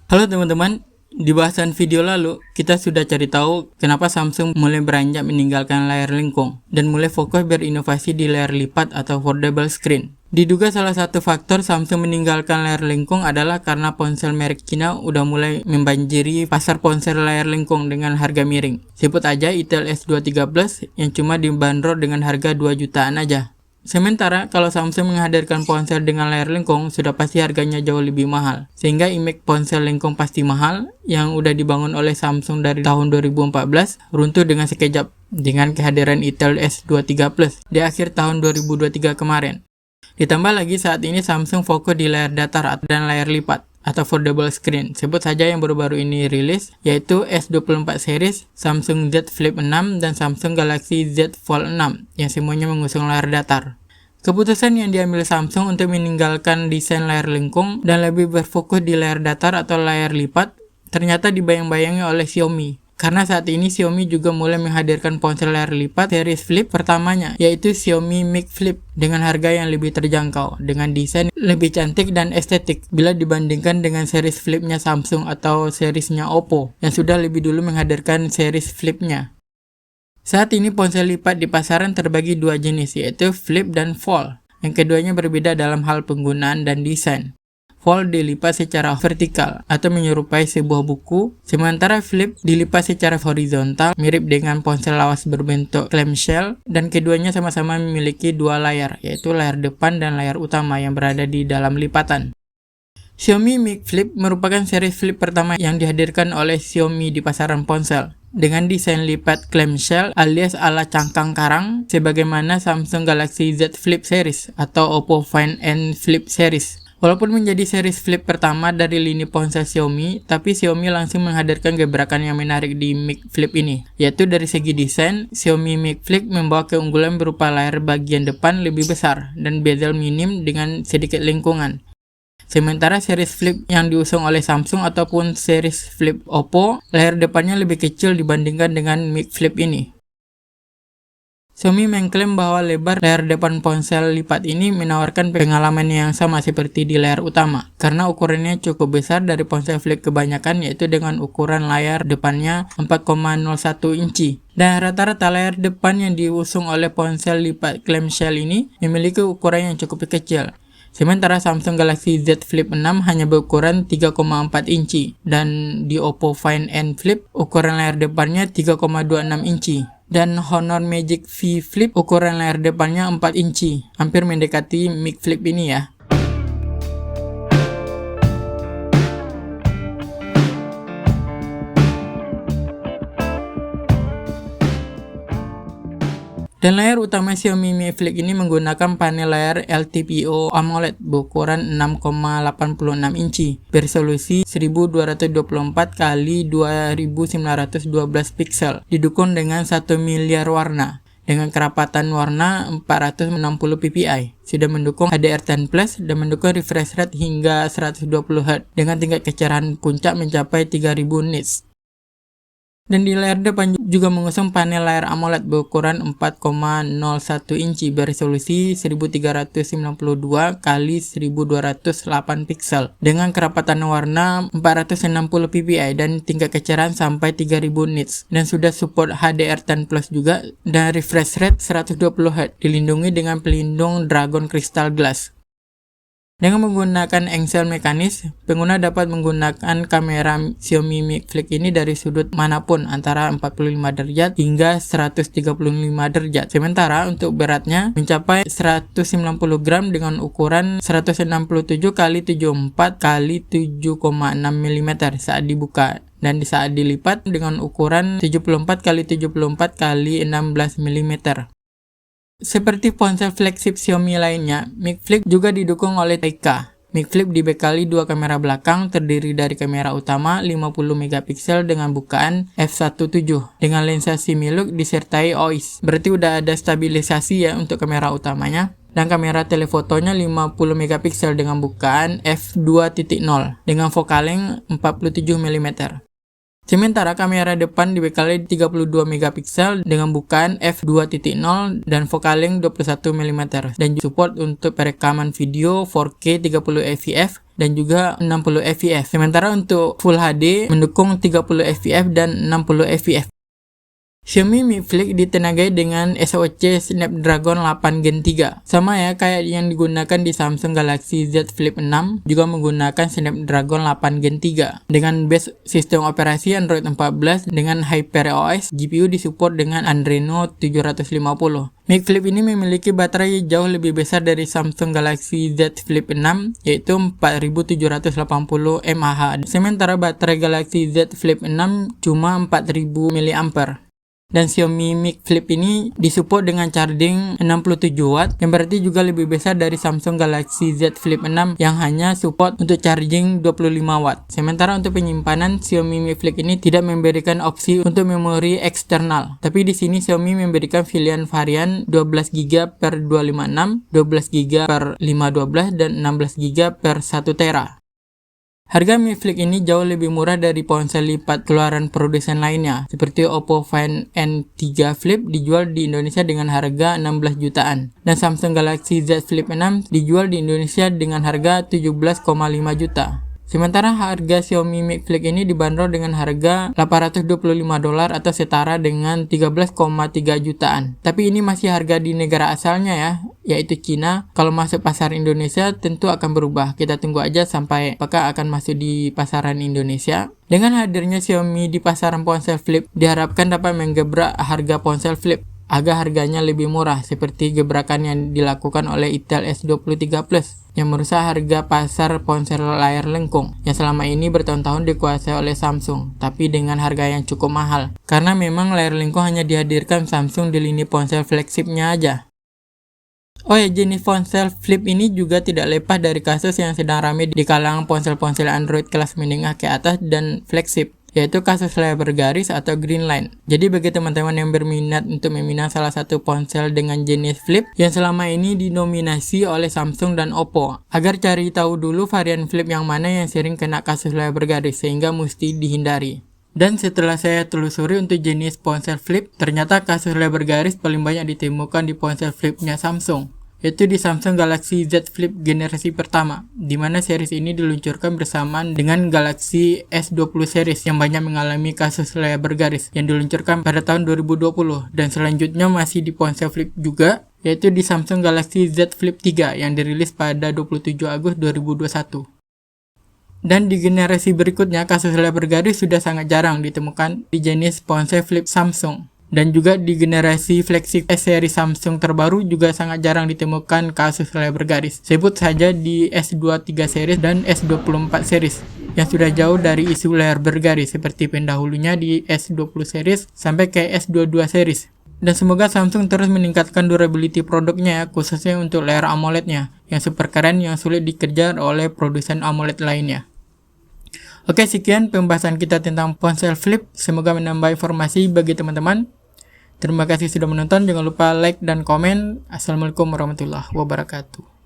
Halo teman-teman, di bahasan video lalu kita sudah cari tahu kenapa Samsung mulai beranjak meninggalkan layar lengkung dan mulai fokus berinovasi di layar lipat atau foldable screen. Diduga salah satu faktor Samsung meninggalkan layar lengkung adalah karena ponsel merek Cina udah mulai membanjiri pasar ponsel layar lengkung dengan harga miring. Sebut aja Itel S23 Plus yang cuma dibanderol dengan harga 2 jutaan aja. Sementara kalau Samsung menghadirkan ponsel dengan layar lengkung, sudah pasti harganya jauh lebih mahal. Sehingga image ponsel lengkung pasti mahal, yang udah dibangun oleh Samsung dari tahun 2014, runtuh dengan sekejap dengan kehadiran Itel S23 Plus di akhir tahun 2023 kemarin. Ditambah lagi saat ini Samsung fokus di layar datar dan layar lipat atau foldable screen. Sebut saja yang baru-baru ini rilis, yaitu S24 series, Samsung Z Flip 6, dan Samsung Galaxy Z Fold 6, yang semuanya mengusung layar datar. Keputusan yang diambil Samsung untuk meninggalkan desain layar lengkung dan lebih berfokus di layar datar atau layar lipat, ternyata dibayang-bayangi oleh Xiaomi. Karena saat ini Xiaomi juga mulai menghadirkan ponsel layar lipat series Flip pertamanya, yaitu Xiaomi Mi Flip dengan harga yang lebih terjangkau, dengan desain lebih cantik dan estetik bila dibandingkan dengan series Flipnya Samsung atau seriesnya Oppo yang sudah lebih dulu menghadirkan series Flipnya. Saat ini ponsel lipat di pasaran terbagi dua jenis, yaitu Flip dan Fold. Yang keduanya berbeda dalam hal penggunaan dan desain. Fold dilipat secara vertikal atau menyerupai sebuah buku, sementara Flip dilipat secara horizontal mirip dengan ponsel lawas berbentuk clamshell, dan keduanya sama-sama memiliki dua layar, yaitu layar depan dan layar utama yang berada di dalam lipatan. Xiaomi Mi Flip merupakan seri flip pertama yang dihadirkan oleh Xiaomi di pasaran ponsel, dengan desain lipat clamshell alias ala cangkang karang, sebagaimana Samsung Galaxy Z Flip series atau Oppo Find N Flip series. Walaupun menjadi series Flip pertama dari lini ponsel Xiaomi, tapi Xiaomi langsung menghadirkan gebrakan yang menarik di Mi Flip ini, yaitu dari segi desain, Xiaomi Mi Flip membawa keunggulan berupa layar bagian depan lebih besar dan bezel minim dengan sedikit lengkungan. Sementara series Flip yang diusung oleh Samsung ataupun series Flip Oppo, layar depannya lebih kecil dibandingkan dengan Mi Flip ini. Xiaomi mengklaim bahwa lebar layar depan ponsel lipat ini menawarkan pengalaman yang sama seperti di layar utama, karena ukurannya cukup besar dari ponsel Flip kebanyakan, yaitu dengan ukuran layar depannya 4,01 inci. Dan rata-rata layar depan yang diusung oleh ponsel lipat clamshell ini memiliki ukuran yang cukup kecil. Sementara Samsung Galaxy Z Flip 6 hanya berukuran 3,4 inci, dan di Oppo Find N Flip ukuran layar depannya 3,26 inci. Dan Honor Magic V Flip ukuran layar depannya 4 inci, hampir mendekati Mi Flip ini ya. Dan layar utama Xiaomi Mi Flip ini menggunakan panel layar LTPO AMOLED berukuran 6,86 inci, beresolusi 1224 x 2912 pixel, didukung dengan 1 miliar warna, dengan kerapatan warna 460 ppi. Sudah mendukung HDR10 Plus dan mendukung refresh rate hingga 120 Hz dengan tingkat kecerahan puncak mencapai 3000 nits. Dan di layar depan juga mengusung panel layar AMOLED berukuran 4,01 inci beresolusi 1392 x 1208 pixel dengan kerapatan warna 460 ppi dan tingkat kecerahan sampai 3000 nits, dan sudah support HDR10 Plus juga, dan refresh rate 120 Hz, dilindungi dengan pelindung Dragon Crystal Glass. Dengan menggunakan engsel mekanis, pengguna dapat menggunakan kamera Xiaomi Mi Flip ini dari sudut manapun antara 45 derajat hingga 135 derajat. Sementara untuk beratnya mencapai 190 gram dengan ukuran 167 x 74 x 7,6 mm saat dibuka, dan saat dilipat dengan ukuran 74 x 74 x 16 mm. Seperti ponsel flagship Xiaomi lainnya, Mi Flip juga didukung oleh Leica. Mi Flip dibekali dua kamera belakang terdiri dari kamera utama 50 megapiksel dengan bukaan f1.7 dengan lensa semi-look disertai OIS. Berarti udah ada stabilisasi ya untuk kamera utamanya. Dan kamera telefotonya 50 megapiksel dengan bukaan f2.0 dengan focal length 47 mm. Sementara kamera depan dibekali 32 megapiksel dengan bukaan f2.0 dan focal length 21 mm dan support untuk perekaman video 4K 30 fps dan juga 60 fps. Sementara untuk Full HD mendukung 30 fps dan 60 fps. Xiaomi Mi Flip ditenagai dengan SoC Snapdragon 8 Gen 3. Sama ya kayak yang digunakan di Samsung Galaxy Z Flip 6, juga menggunakan Snapdragon 8 Gen 3. Dengan base sistem operasi Android 14 dengan HyperOS, GPU disupport dengan Adreno 750. Mi Flip ini memiliki baterai jauh lebih besar dari Samsung Galaxy Z Flip 6, yaitu 4780 mAh. Sementara baterai Galaxy Z Flip 6 cuma 4000 mAh. Dan Xiaomi Mi Flip ini disupport dengan charging 67 watt yang berarti juga lebih besar dari Samsung Galaxy Z Flip 6 yang hanya support untuk charging 25 watt. Sementara untuk penyimpanan, Xiaomi Mi Flip ini tidak memberikan opsi untuk memori eksternal. Tapi di sini Xiaomi memberikan pilihan varian 12GB per 256, 12GB per 512 dan 16GB per 1 tera. Harga Mi Flip ini jauh lebih murah dari ponsel lipat keluaran produsen lainnya, seperti Oppo Find N3 Flip dijual di Indonesia dengan harga 16 jutaan, dan Samsung Galaxy Z Flip 6 dijual di Indonesia dengan harga 17,5 juta. Sementara harga Xiaomi Mi Flip ini dibanderol dengan harga $825 atau setara dengan 13,3 jutaan. Tapi ini masih harga di negara asalnya ya, yaitu Cina. Kalau masuk pasar Indonesia tentu akan berubah. Kita tunggu aja sampai apakah akan masuk di pasaran Indonesia. Dengan hadirnya Xiaomi di pasaran ponsel flip, diharapkan dapat menggebrak harga ponsel flip agar harganya lebih murah, seperti gebrakan yang dilakukan oleh Itel S23 Plus yang merusak harga pasar ponsel layar lengkung yang selama ini bertahun-tahun dikuasai oleh Samsung, tapi dengan harga yang cukup mahal, karena memang layar lengkung hanya dihadirkan Samsung di lini ponsel flagshipnya aja. Oh ya, jenis ponsel flip ini juga tidak lepas dari kasus yang sedang ramai di kalangan ponsel-ponsel Android kelas menengah ke atas dan flagship, yaitu kasus layar bergaris atau green line. Jadi bagi teman-teman yang berminat untuk meminang salah satu ponsel dengan jenis flip yang selama ini dinominasi oleh Samsung dan Oppo, agar cari tahu dulu varian flip yang mana yang sering kena kasus layar bergaris sehingga mesti dihindari. Dan setelah saya telusuri untuk jenis ponsel flip, ternyata kasus layar bergaris paling banyak ditemukan di ponsel flipnya Samsung, yaitu di Samsung Galaxy Z Flip generasi pertama, di mana series ini diluncurkan bersamaan dengan Galaxy S20 series yang banyak mengalami kasus layar bergaris yang diluncurkan pada tahun 2020, dan selanjutnya masih di ponsel flip juga, yaitu di Samsung Galaxy Z Flip 3 yang dirilis pada 27 Agustus 2021. Dan di generasi berikutnya, kasus layar bergaris sudah sangat jarang ditemukan di jenis ponsel flip Samsung. Dan juga di generasi flagship S seri Samsung terbaru juga sangat jarang ditemukan kasus layar bergaris. Sebut saja di S23 series dan S24 series yang sudah jauh dari isu layar bergaris seperti pendahulunya di S20 series sampai ke S22 series. Dan semoga Samsung terus meningkatkan durability produknya ya, khususnya untuk layar AMOLED-nya yang super keren yang sulit dikejar oleh produsen AMOLED lainnya. Oke, sekian pembahasan kita tentang ponsel flip. Semoga menambah informasi bagi teman-teman. Terima kasih sudah menonton. Jangan lupa like dan komen. Assalamualaikum warahmatullahi wabarakatuh.